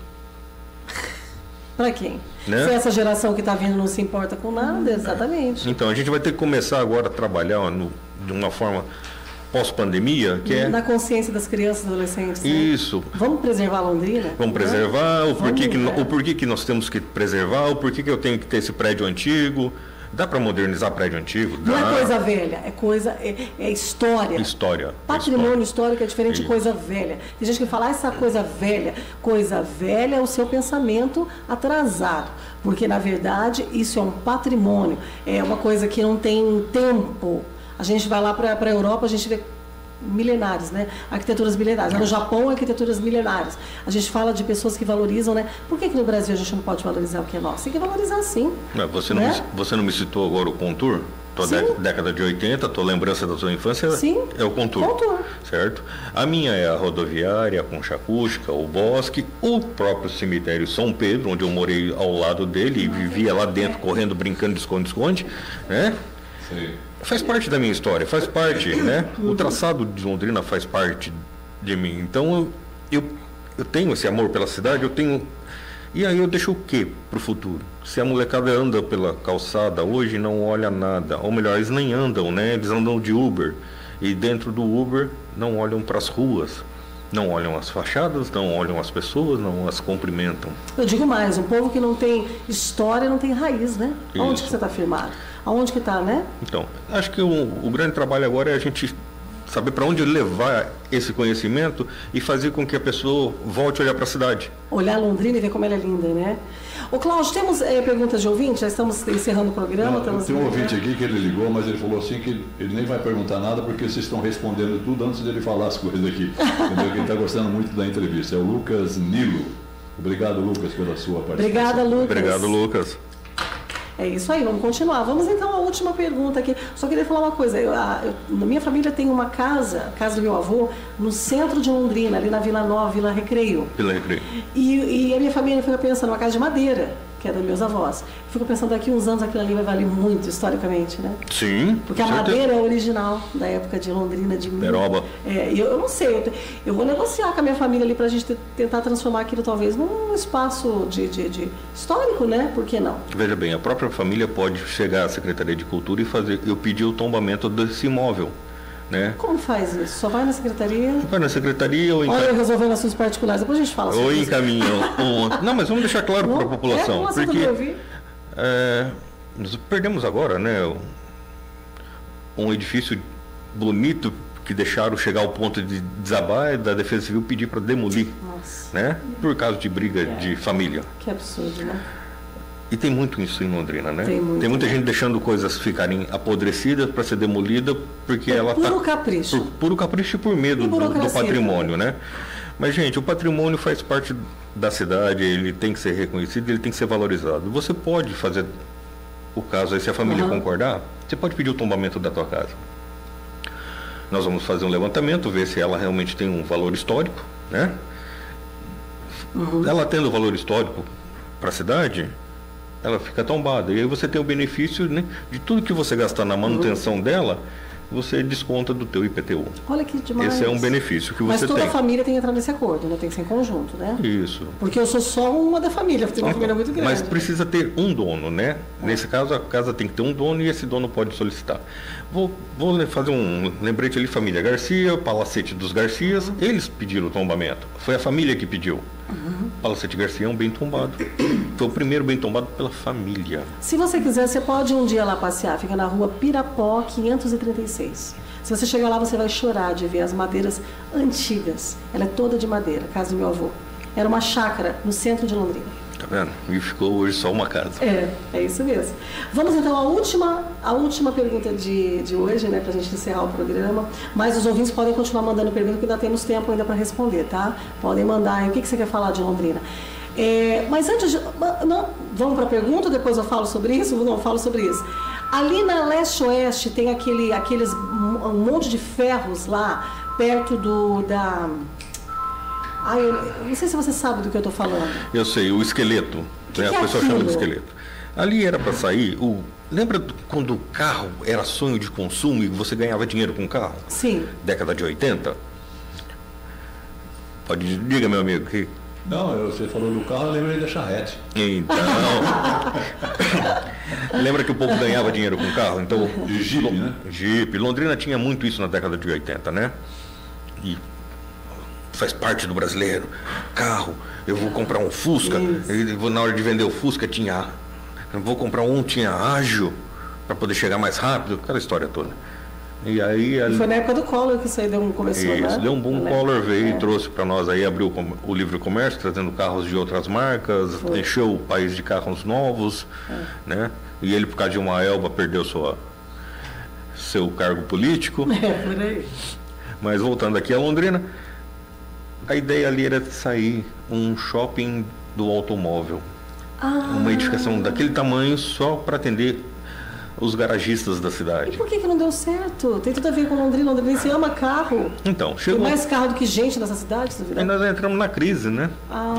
Para quem? Né? Se essa geração que está vindo não se importa com nada, exatamente. Então, a gente vai ter que começar agora a trabalhar de uma forma pós-pandemia, que é... Na consciência das crianças e adolescentes. Né? Isso. Vamos preservar Londrina? Vamos preservar, o porquê que nós temos que preservar, o porquê que eu tenho que ter esse prédio antigo. Dá para modernizar prédio antigo? Dá. Não é coisa velha, é história. História. Patrimônio histórico é diferente de coisa velha. Tem gente que fala, essa coisa velha é o seu pensamento atrasado. Porque, na verdade, isso é um patrimônio. É uma coisa que não tem tempo. A gente vai lá para a Europa, a gente vê milenares, né? Arquiteturas milenares. No Japão, arquiteturas milenares. A gente fala de pessoas que valorizam, né? Por que no Brasil a gente não pode valorizar o que é nosso? Tem que valorizar sim. Você não me citou agora o Contour? Década de 80, tua lembrança da sua infância é o Contour, certo? A minha é a rodoviária, a Concha Acústica, o Bosque, o próprio cemitério São Pedro, onde eu morei ao lado dele e vivia lá dentro, correndo, brincando de esconde-esconde, né? Sim. Faz parte da minha história, faz parte, né? O traçado de Londrina faz parte de mim. Então, eu tenho esse amor pela cidade, eu tenho... E aí eu deixo o quê para o futuro? Se a molecada anda pela calçada hoje, não olha nada. Ou melhor, eles nem andam, né? Eles andam de Uber. E dentro do Uber, não olham para as ruas. Não olham as fachadas, não olham as pessoas, não as cumprimentam. Eu digo mais, um povo que não tem história, não tem raiz, né? Isso. Onde que você está firmado? Aonde que está, né? Então, acho que o grande trabalho agora é a gente saber para onde levar esse conhecimento e fazer com que a pessoa volte a olhar para a cidade. Olhar Londrina e ver como ela é linda, né? Ô Cláudio, temos perguntas de ouvinte? Já estamos encerrando o programa. Tem um ouvinte aqui que ele ligou, mas ele falou assim que ele nem vai perguntar nada porque vocês estão respondendo tudo antes dele falar as coisas aqui. Entendeu? Que ele está gostando muito da entrevista. É o Lucas Nilo. Obrigado, Lucas, pela sua participação. Obrigada, Lucas. Obrigado, Lucas. É isso aí, vamos continuar. Vamos então à última pergunta aqui. Só queria falar uma coisa. Na minha família tem uma casa, a casa do meu avô, no centro de Londrina, ali na Vila Nova, Vila Recreio. Vila Recreio. E a minha família fica pensando, uma casa de madeira, que é dos meus avós. Fico pensando, daqui uns anos aquilo ali vai valer muito, historicamente, né? Sim. Porque a madeira é original da época de Londrina, de Peroba. Eu não sei, eu vou negociar com a minha família ali pra gente tentar transformar aquilo talvez num espaço de histórico, né? Por que não? Veja bem, a própria família pode chegar à Secretaria de Cultura e eu pedir o tombamento desse imóvel. Né? Como faz isso? Só vai na secretaria? Vai na secretaria ou Olha, eu resolvendo assuntos particulares, depois a gente fala sobre ou isso. encaminha. Não, mas vamos deixar claro para a população. Porque nós perdemos agora, né? Um edifício bonito que deixaram chegar ao ponto de desabar e da Defesa Civil pedir para demolir. Nossa. Né? Por causa de briga de família. Que absurdo, né? E tem muito isso em Londrina, né? Tem muita gente deixando coisas ficarem apodrecidas para ser demolida porque ela puro capricho. Puro capricho e por medo do patrimônio, né? Mas, gente, o patrimônio faz parte da cidade, ele tem que ser reconhecido, ele tem que ser valorizado. Você pode fazer o caso aí, se a família concordar, você pode pedir o tombamento da tua casa. Nós vamos fazer um levantamento, ver se ela realmente tem um valor histórico, né? Ela tendo valor histórico para a cidade, ela fica tombada. E aí você tem o benefício, né, de tudo que você gastar na manutenção dela, você desconta do teu IPTU. Olha que demais. Esse é um benefício que você tem. Mas toda a família tem que entrar nesse acordo, né? Tem que ser em conjunto, né? Isso. Porque eu sou só uma da família, tem uma família muito grande. Mas precisa ter um dono, né? Nesse caso, a casa tem que ter um dono e esse dono pode solicitar. Vou fazer um lembrete ali, família Garcia, Palacete dos Garcias, eles pediram o tombamento. Foi a família que pediu. Palacete Garcia é um bem tombado. Foi o primeiro bem tombado pela família. Se você quiser, você pode um dia lá passear. Fica na rua Pirapó, 536. Se você chegar lá, você vai chorar de ver as madeiras antigas. Ela é toda de madeira, casa do meu avô. Era uma chácara no centro de Londrina. Tá vendo? E ficou hoje só uma casa. É isso mesmo. Vamos então à última pergunta de hoje, né, pra gente encerrar o programa. Mas os ouvintes podem continuar mandando perguntas, que ainda temos tempo ainda para responder, tá? Podem mandar aí. O que você quer falar de Londrina? Mas antes de... Não, vamos para a pergunta, depois eu falo sobre isso? Não, eu falo sobre isso. Ali na leste-oeste tem um monte de ferros lá, perto da... eu não sei se você sabe do que eu estou falando. Eu sei, o esqueleto. Né? A pessoa chama de esqueleto. Ali era para sair Lembra quando o carro era sonho de consumo e você ganhava dinheiro com o carro? Sim. Década de 80? Diga, meu amigo, que... Não, você falou do carro, eu lembrei da charrete. Então... Lembra que o povo ganhava dinheiro com o carro? Então, de Jeep, né? Jeep. Londrina tinha muito isso na década de 80, né? E faz parte do brasileiro. Carro, eu vou comprar um Fusca. Na hora de vender o Fusca tinha... Eu vou comprar tinha ágil para poder chegar mais rápido. Aquela história toda. E aí... Foi na época do Collor que isso aí começou, né? Isso, deu um boom. O Collor veio e trouxe para nós aí, abriu o livre comércio, trazendo carros de outras marcas, encheu o país de carros novos, né? E ele, por causa de uma Elba, perdeu seu cargo político. Por aí. Mas voltando aqui a Londrina, a ideia ali era de sair um shopping do automóvel. Uma edificação daquele tamanho só para atender os garagistas da cidade. E por que não deu certo? Tem tudo a ver com Londrina. Londrina se ama carro. Então, chegou... Tem mais carro do que gente nessa cidade? Aí nós entramos na crise, né?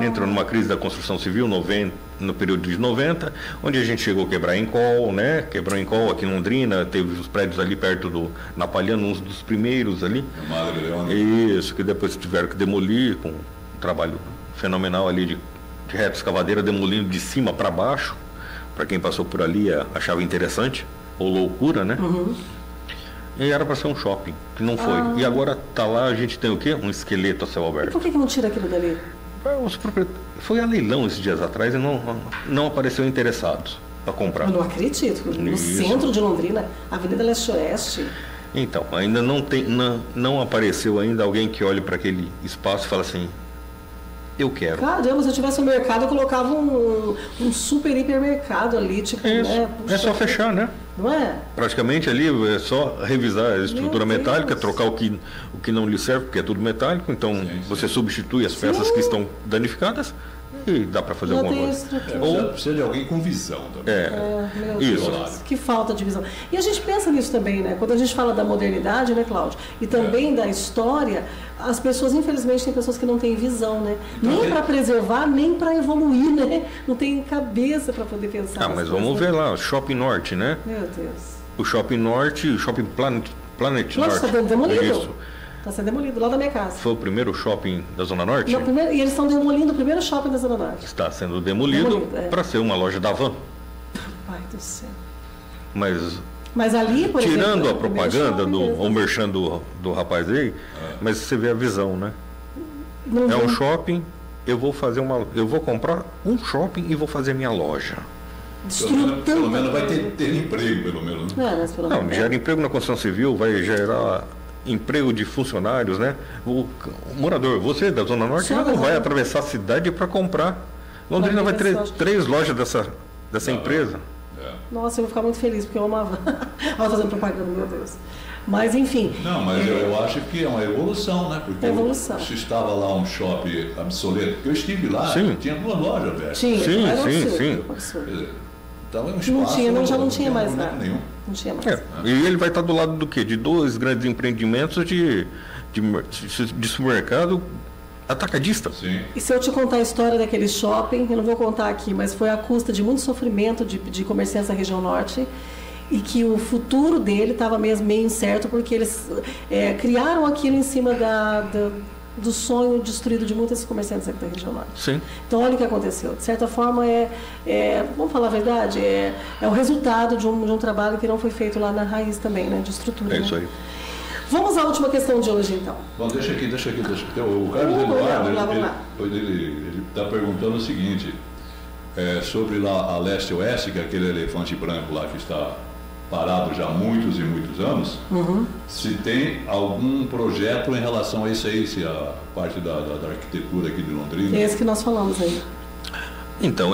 Entramos numa crise da construção civil no período de 90, onde a gente chegou a quebrar Encol, né? Quebrou Encol aqui em Londrina, teve os prédios ali perto do Napaliano, uns dos primeiros ali. Isso, que depois tiveram que demolir com um trabalho fenomenal ali de reta escavadeira, demolindo de cima para baixo. Para quem passou por ali achava interessante, ou loucura, né? E era para ser um shopping, que não foi. E agora tá lá, a gente tem o quê? Um esqueleto a céu aberto. E por que não tira aquilo dali? Foi a leilão esses dias atrás e não apareceu interessados para comprar. Eu não acredito. No centro de Londrina, Avenida Leste-Oeste. Então, ainda não apareceu ainda alguém que olhe para aquele espaço e fala assim, eu quero. Caramba, se eu tivesse um mercado, eu colocava um super hipermercado ali, tipo, isso. Né? Puxa, é só fechar, né? Não é? Praticamente ali é só revisar a estrutura metálica, trocar o que não lhe serve, porque é tudo metálico, então você substitui as peças que estão danificadas e dá para fazer alguma coisa. Precisa de alguém com visão também. Meu Deus, que falta de visão. E a gente pensa nisso também, né? Quando a gente fala da modernidade, né, Cláudio? E também da história, as pessoas, infelizmente, tem pessoas que não têm visão, né? Nem para preservar, nem para evoluir, né? Não tem cabeça para poder pensar. Mas vamos ver lá, o Shopping Norte, né? Meu Deus. O Shopping Norte, o Shopping Planet Norte. Nossa, está demolido. Está sendo demolido, lá da minha casa. Foi o primeiro shopping da Zona Norte? Não, e eles estão demolindo o primeiro shopping da Zona Norte. Está sendo demolido para ser uma loja da Van. Pai do céu. Mas ali, por tirando exemplo, a propaganda o merchan do rapaz aí, mas você vê a visão, né? Um shopping, eu vou comprar um shopping e vou fazer minha loja. Pelo menos vai ter emprego, pelo menos. Não, gera emprego na construção civil, vai gerar emprego de funcionários, né? O morador, você da Zona Norte, não vai atravessar a cidade para comprar. Londrina vai ter 3 lojas dessa empresa. Nossa, eu vou ficar muito feliz, porque eu amava. Ela fazendo propaganda, meu Deus. Mas, enfim. Não, mas eu acho que é uma evolução, né? Porque se estava lá um shopping obsoleto, porque eu estive lá, tinha 2 lojas, velho. Sim. Então é um espaço. Já não tinha mais nada. Não tinha mais. E ele vai estar do lado do quê? De 2 grandes empreendimentos de supermercado atacadista. Sim. E se eu te contar a história daquele shopping, eu não vou contar aqui, mas foi à custa de muito sofrimento de comerciantes da região norte, e que o futuro dele estava mesmo meio incerto, porque eles criaram aquilo em cima do sonho destruído de muitos comerciantes aqui da região norte. Sim. Então, olha o que aconteceu. De certa forma, vamos falar a verdade, é o resultado de um trabalho que não foi feito lá na raiz também, né, de estrutura. É isso aí. Vamos à última questão de hoje, então. Bom, deixa aqui. O Carlos Eduardo, ele está perguntando o seguinte, sobre lá a leste-oeste, que é aquele elefante branco lá que está parado já há muitos e muitos anos, se tem algum projeto em relação a isso aí, se a parte da arquitetura aqui de Londrina... É esse que nós falamos aí. Então,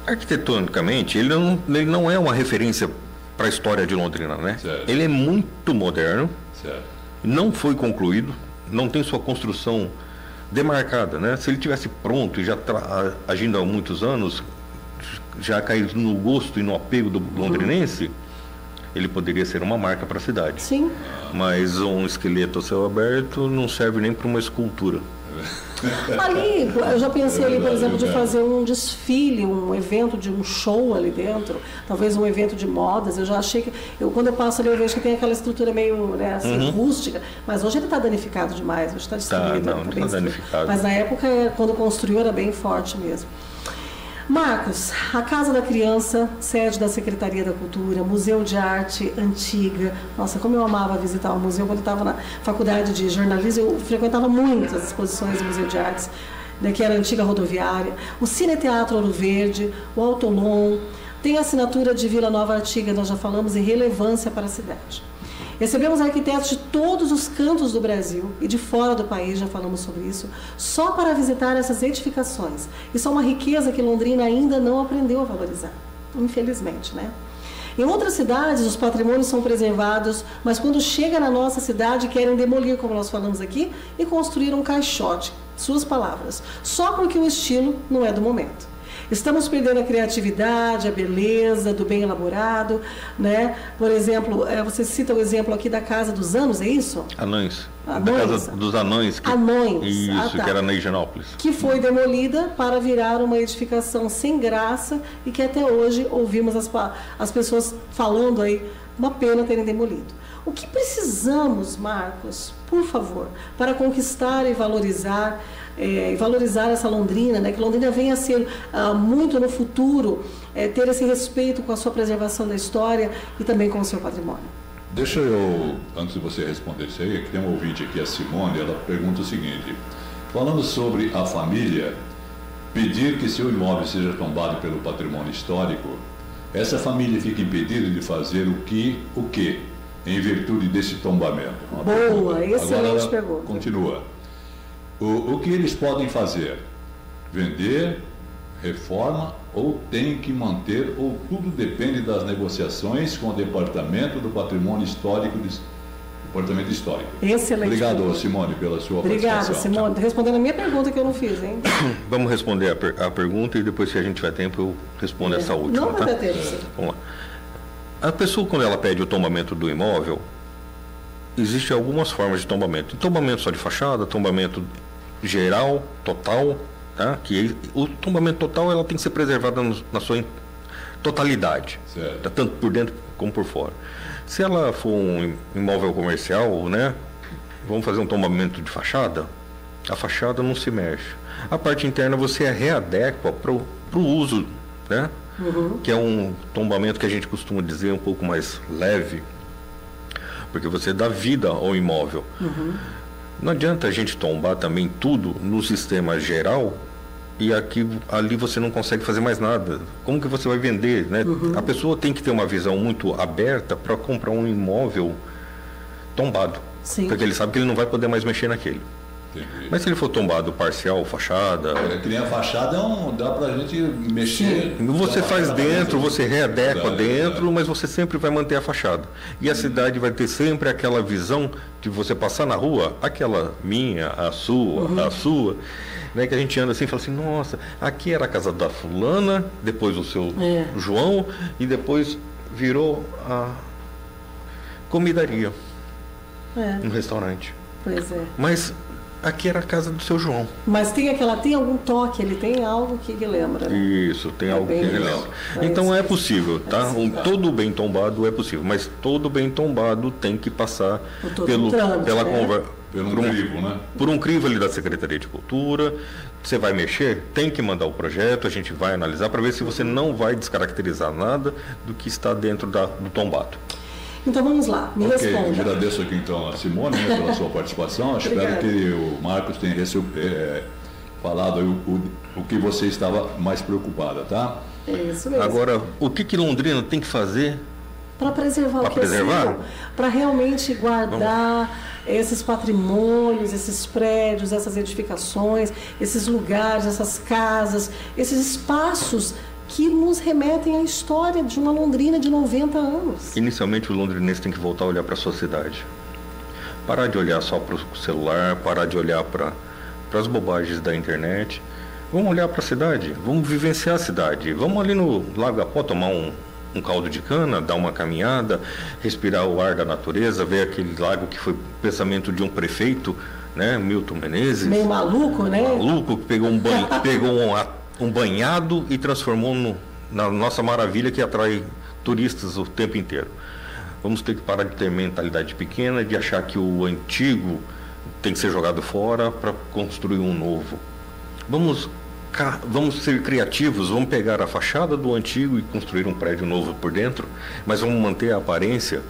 arquitetonicamente, ele não é uma referência para a história de Londrina, né? Certo. Ele é muito moderno, certo. Não foi concluído, não tem sua construção demarcada, né? Se ele tivesse pronto e já agindo há muitos anos, já caído no gosto e no apego do londrinense, ele poderia ser uma marca para a cidade. Sim. Mas um esqueleto a céu aberto não serve nem para uma escultura. Ali, eu já pensei ali, por exemplo, de fazer um desfile, um evento de um show ali dentro, talvez um evento de modas. Eu já achei que, quando eu passo ali, eu vejo que tem aquela estrutura meio, né, assim, rústica, mas hoje ele está danificado demais, hoje está destruído. Está danificado. Mas na época, quando construiu, era bem forte mesmo. Marcos, a Casa da Criança, sede da Secretaria da Cultura, Museu de Arte Antiga. Nossa, como eu amava visitar o museu. Quando eu estava na faculdade de jornalismo, eu frequentava muito as exposições do Museu de Artes, que era a antiga rodoviária. O Cine Teatro Ouro Verde, o Autolon. Tem a assinatura de Vila Nova Artiga, nós já falamos, em relevância para a cidade. Recebemos arquitetos de todos os cantos do Brasil e de fora do país, já falamos sobre isso, só para visitar essas edificações. Isso é uma riqueza que Londrina ainda não aprendeu a valorizar, infelizmente, né? Em outras cidades, os patrimônios são preservados, mas quando chega na nossa cidade, querem demolir, como nós falamos aqui, e construir um caixote, suas palavras, só porque o estilo não é do momento. Estamos perdendo a criatividade, a beleza do bem elaborado, né? Por exemplo, você cita o exemplo aqui da Casa dos Anos, é isso? Anões. Anões. Da Casa dos Anões. Anões. Isso, que era na Higienópolis. Que foi demolida para virar uma edificação sem graça e que até hoje ouvimos as pessoas falando aí, uma pena terem demolido. O que precisamos, Marcos, por favor, para conquistar e valorizar essa Londrina, né? Que Londrina venha a ser muito no futuro, ter esse respeito com a sua preservação da história e também com o seu patrimônio. Deixa eu, antes de você responder isso aí, que tem um ouvinte aqui, a Simone, ela pergunta o seguinte: falando sobre a família pedir que seu imóvel seja tombado pelo patrimônio histórico, essa família fica impedida de fazer o quê? Em virtude desse tombamento? Boa, excelente pergunta. Continua. O que eles podem fazer? Vender, reforma ou tem que manter, ou tudo depende das negociações com o Departamento do Patrimônio Histórico. Departamento Histórico. Excelente. Obrigado, pergunta. Simone, pela sua Obrigada, participação. Simone. Respondendo a minha pergunta que eu não fiz, hein? Vamos responder a pergunta e depois, se a gente tiver tempo, eu respondo essa última. Não vai ter tempo, sim. Vamos lá. A pessoa, quando ela pede o tombamento do imóvel, existem algumas formas de tombamento. Tombamento só de fachada, tombamento geral, total, tá? Que o tombamento total, ela tem que ser preservada na sua totalidade, tá? Tanto por dentro como por fora. Se ela for um imóvel comercial, né, vamos fazer um tombamento de fachada, a fachada não se mexe. A parte interna você readequa para o uso, né? Que é um tombamento que a gente costuma dizer um pouco mais leve, porque você dá vida ao imóvel. Não adianta a gente tombar também tudo no sistema geral e ali você não consegue fazer mais nada. Como que você vai vender, né? A pessoa tem que ter uma visão muito aberta para comprar um imóvel tombado. Sim. Porque ele sabe que ele não vai poder mais mexer naquele. Entendi. Mas se ele for tombado parcial, fachada... Que nem a fachada dá pra gente mexer. Você faz dentro, você readequa dentro, É. mas você sempre vai manter a fachada. E a cidade vai ter sempre aquela visão de você passar na rua, aquela minha, a sua, né, que a gente anda assim e fala assim, nossa, aqui era a casa da fulana, depois o seu João, e depois virou a comidaria, um restaurante. Pois é. Mas aqui era a casa do seu João. Mas tem algum toque, ele tem algo que lembra, né? Isso, tem algo que bem ele isso. lembra. Então é possível, tá? Todo bem tombado é possível, mas todo bem tombado tem que passar pelo trâmite, pela né? conversa. Crivo, né? Por um crivo ali da Secretaria de Cultura. Você vai mexer, tem que mandar o projeto, a gente vai analisar para ver se você não vai descaracterizar nada do que está dentro do tombado. Então vamos lá, me responda. Agradeço aqui então a Simone, né, pela sua participação. Espero que o Marcos tenha falado aí o que você estava mais preocupada, tá? É isso mesmo. Agora, o que Londrina tem que fazer para preservar o que é seu, para realmente guardar esses patrimônios, esses prédios, essas edificações, esses lugares, essas casas, esses espaços que nos remetem à história de uma Londrina de 90 anos. Inicialmente, o londrinense tem que voltar a olhar para a sua cidade. Parar de olhar só para o celular, parar de olhar para as bobagens da internet. Vamos olhar para a cidade, vamos vivenciar a cidade. Vamos ali no Lago Apó tomar um caldo de cana, dar uma caminhada, respirar o ar da natureza, ver aquele lago que foi pensamento de um prefeito, né, Milton Menezes. Meio maluco, né? Maluco, que pegou um banhado e transformou na nossa maravilha que atrai turistas o tempo inteiro. Vamos ter que parar de ter mentalidade pequena, de achar que o antigo tem que ser jogado fora para construir um novo. Vamos ser criativos, vamos pegar a fachada do antigo e construir um prédio novo por dentro, mas vamos manter a aparência.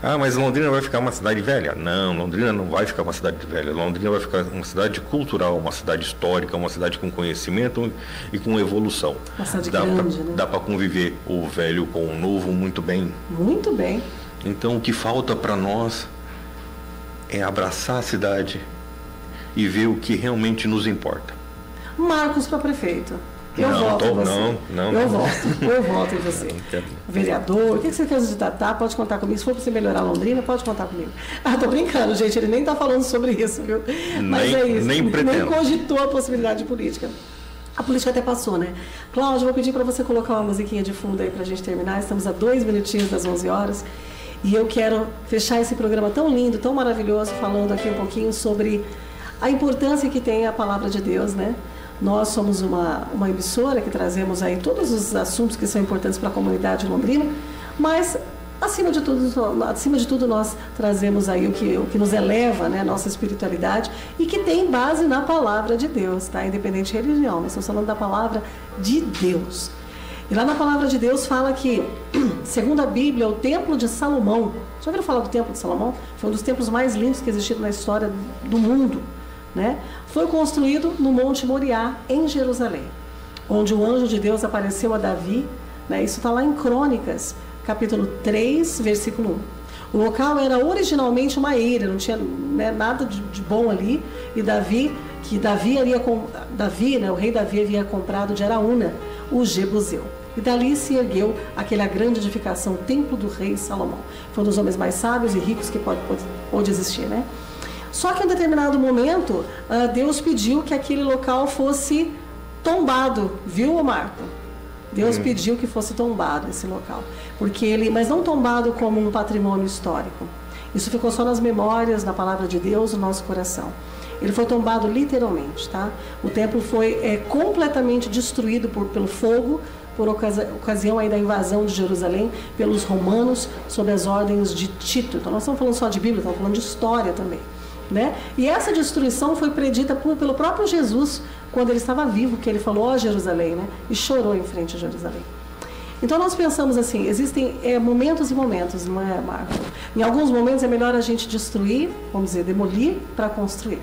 Ah, mas Londrina vai ficar uma cidade velha? Não, Londrina não vai ficar uma cidade velha. Londrina vai ficar uma cidade cultural, uma cidade histórica, uma cidade com conhecimento e com evolução. Uma cidade grande, né? Dá para conviver o velho com o novo muito bem. Muito bem. Então, o que falta para nós é abraçar a cidade e ver o que realmente nos importa. Marcos para prefeito. Eu voto em você. Não. Eu voto em você. Vereador, o que você quer candidatar? Pode contar comigo. Se for para você melhorar Londrina, pode contar comigo. Ah, tô brincando, gente. Ele nem tá falando sobre isso, viu? Mas é isso. Nem cogitou a possibilidade de política. A política até passou, né? Cláudio, vou pedir para você colocar uma musiquinha de fundo aí para a gente terminar. Estamos a 2 minutinhos das 11 horas. E eu quero fechar esse programa tão lindo, tão maravilhoso, falando aqui um pouquinho sobre a importância que tem a palavra de Deus, né? Nós somos uma emissora que trazemos aí todos os assuntos que são importantes para a comunidade londrina, mas acima de tudo nós trazemos aí o que nos eleva, né, nossa espiritualidade e que tem base na palavra de Deus, tá? Independente de religião, nós estamos falando da palavra de Deus. E lá na palavra de Deus fala que, segundo a Bíblia, o templo de Salomão, já ouviram falar do templo de Salomão? Foi um dos templos mais lindos que existiram na história do mundo, né? Foi construído no Monte Moriá, em Jerusalém, onde o anjo de Deus apareceu a Davi, né? Isso está lá em Crônicas, capítulo 3, versículo 1. O local era originalmente uma eira, não tinha, né, nada de bom ali, e Davi, né, o rei Davi havia comprado de Araúna o Jebuseu. E dali se ergueu aquela grande edificação, o templo do rei Salomão. Foi um dos homens mais sábios e ricos que pode existir, né? Só que em um determinado momento, Deus pediu que aquele local fosse tombado, viu, Marco? Deus pediu que fosse tombado esse local, mas não tombado como um patrimônio histórico. Isso ficou só nas memórias, na palavra de Deus, no nosso coração. Ele foi tombado literalmente, tá? O templo foi completamente destruído pelo fogo, por ocasião aí da invasão de Jerusalém pelos romanos, sob as ordens de Tito. Então nós estamos falando só de Bíblia, estamos falando de história também, né? E essa destruição foi predita pelo próprio Jesus, quando ele estava vivo, que ele falou, ó Jerusalém, né? E chorou em frente a Jerusalém. Então nós pensamos assim, existem momentos e momentos, não é, Marco? Em alguns momentos é melhor a gente destruir, vamos dizer, demolir para construir.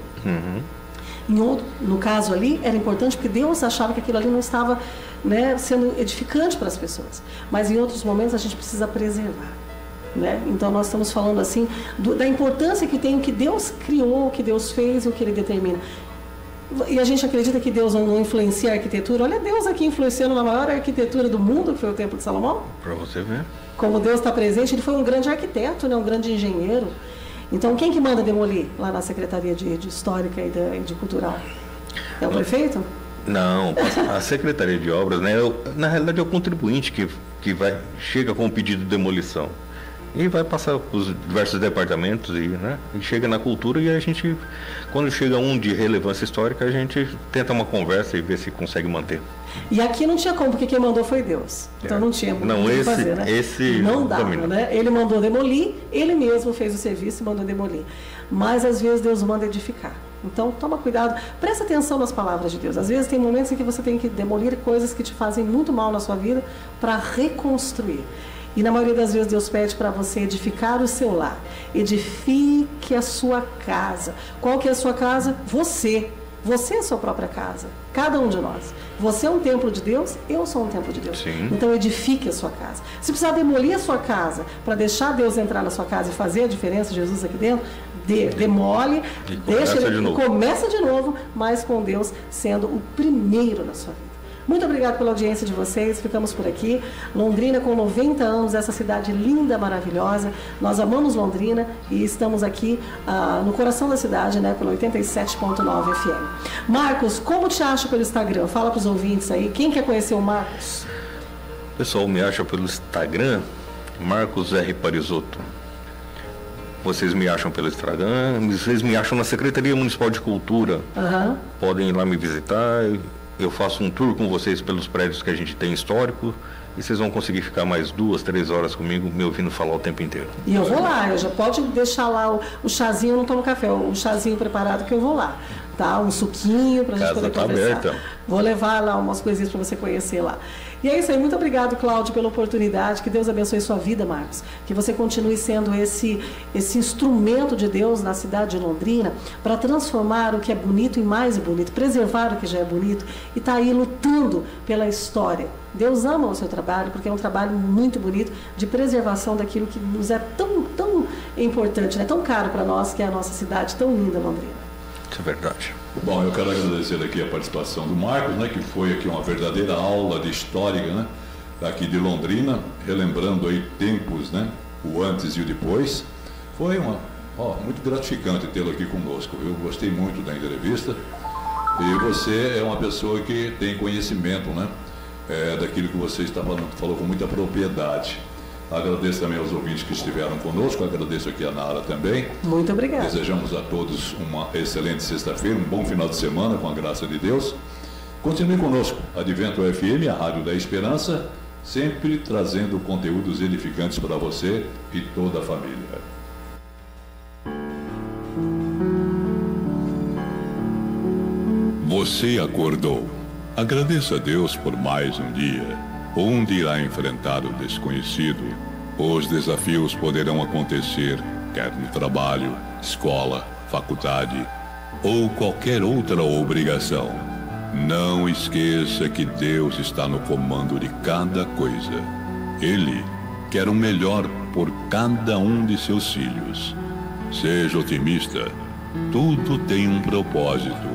No caso ali, era importante porque Deus achava que aquilo ali não estava, né, sendo edificante para as pessoas. Mas em outros momentos a gente precisa preservar, né? Então nós estamos falando assim da importância que tem o que Deus criou, o que Deus fez e o que Ele determina. E a gente acredita que Deus não influencia a arquitetura. Olha Deus aqui influenciando na maior arquitetura do mundo, que foi o Templo de Salomão. Para você ver. Como Deus está presente, ele foi um grande arquiteto, né, um grande engenheiro. Então, quem que manda demolir lá na Secretaria de Histórica e de Cultural? É o prefeito? Não, a Secretaria de Obras, né, na realidade é o contribuinte que chega com o pedido de demolição. E vai passar para os diversos departamentos né, e chega na cultura e a gente, quando chega um de relevância histórica, a gente tenta uma conversa e vê se consegue manter. E aqui não tinha como, porque quem mandou foi Deus. Então não tinha como fazer, né? Não dava, né? Ele mandou demolir, ele mesmo fez o serviço e mandou demolir. Mas às vezes Deus manda edificar. Então toma cuidado, presta atenção nas palavras de Deus. Às vezes tem momentos em que você tem que demolir coisas que te fazem muito mal na sua vida para reconstruir. E na maioria das vezes Deus pede para você edificar o seu lar. Edifique a sua casa. Qual que é a sua casa? Você. Você é a sua própria casa. Cada um de nós. Você é um templo de Deus, eu sou um templo de Deus. Sim. Então edifique a sua casa. Se precisar demolir a sua casa para deixar Deus entrar na sua casa e fazer a diferença, Jesus aqui dentro, demole, começa de novo, mas com Deus sendo o primeiro na sua vida. Muito obrigada pela audiência de vocês, ficamos por aqui. Londrina com 90 anos, essa cidade linda, maravilhosa. Nós amamos Londrina e estamos aqui no coração da cidade, né, pelo 87.9 FM. Marcos, como te acha pelo Instagram? Fala para os ouvintes aí, quem quer conhecer o Marcos? O pessoal me acha pelo Instagram, Marcos R. Parisotto. Vocês me acham pelo Instagram, vocês me acham na Secretaria Municipal de Cultura. Podem ir lá me visitar. Eu faço um tour com vocês pelos prédios que a gente tem histórico e vocês vão conseguir ficar mais 2, 3 horas comigo me ouvindo falar o tempo inteiro. E eu vou lá, eu já pode deixar lá o chazinho, eu não tomo café, o chazinho preparado que eu vou lá, tá? Um suquinho pra gente poder conversar. Aberta. Vou levar lá umas coisinhas para você conhecer lá. E é isso aí, muito obrigado, Cláudio, pela oportunidade, que Deus abençoe sua vida, Marcos, que você continue sendo esse instrumento de Deus na cidade de Londrina para transformar o que é bonito em mais bonito, preservar o que já é bonito e tá aí lutando pela história. Deus ama o seu trabalho, porque é um trabalho muito bonito de preservação daquilo que nos é tão importante, né? Tão caro para nós, que é a nossa cidade tão linda, Londrina. Isso é verdade. Bom, eu quero agradecer aqui a participação do Marcos, né, que foi aqui uma verdadeira aula de história, né, aqui de Londrina, relembrando aí tempos, né, o antes e o depois. Foi muito gratificante tê-lo aqui conosco. Eu gostei muito da entrevista e você é uma pessoa que tem conhecimento, né, daquilo que você falou com muita propriedade. Agradeço também aos ouvintes que estiveram conosco, agradeço aqui a Nara também. Muito obrigada. Desejamos a todos uma excelente sexta-feira, um bom final de semana, com a graça de Deus. Continue conosco, Advento FM, a Rádio da Esperança, sempre trazendo conteúdos edificantes para você e toda a família. Você acordou. Agradeça a Deus por mais um dia, onde irá enfrentar o desconhecido. Os desafios poderão acontecer, quer no trabalho, escola, faculdade ou qualquer outra obrigação. Não esqueça que Deus está no comando de cada coisa. Ele quer o melhor por cada um de seus filhos. Seja otimista. Tudo tem um propósito.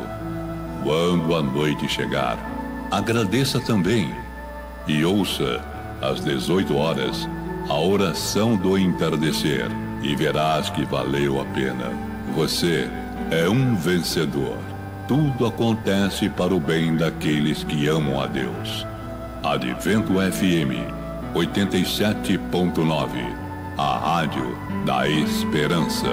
Quando a noite chegar, agradeça também. E ouça, às 18 horas, a oração do entardecer, e verás que valeu a pena. Você é um vencedor. Tudo acontece para o bem daqueles que amam a Deus. Advento FM 87.9, a Rádio da Esperança.